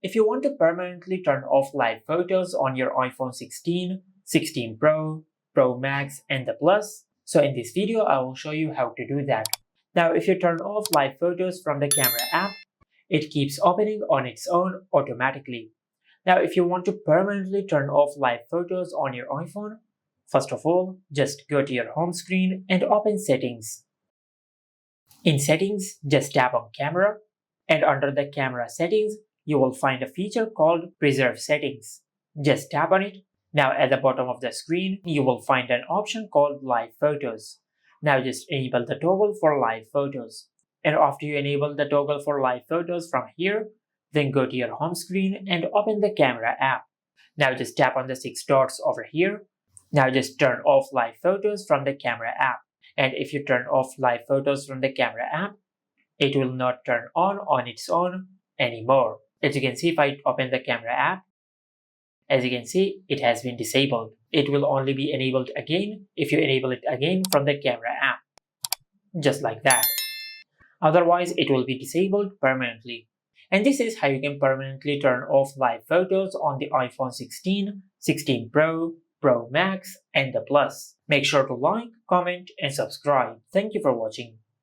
if you want to permanently turn off live photos on your iPhone 16, 16 Pro, Pro Max, and the Plus, so in this video I will show you how to do that. Now if you turn off live photos from the camera app, it keeps opening on its own automatically. Now if you want to permanently turn off live photos on your iPhone, first of all, just go to your home screen and open Settings. In Settings, just tap on Camera, and under the Camera settings, you will find a feature called Preserve Settings. Just tap on it. Now at the bottom of the screen, you will find an option called Live Photos. Now just enable the toggle for live photos. And after you enable the toggle for live photos from here, then go to your home screen and open the Camera app. Now just tap on the 6 dots over here. Now just turn off live photos from the Camera app. And if you turn off live photos from the Camera app, it will not turn on its own anymore. As you can see, if I open the Camera app, as you can see, it has been disabled. It will only be enabled again if you enable it again from the Camera app. Just like that. Otherwise, it will be disabled permanently. And this is how you can permanently turn off live photos on the iPhone 16, 16 Pro, Pro Max, and the Plus. Make sure to like, comment, and subscribe. Thank you for watching.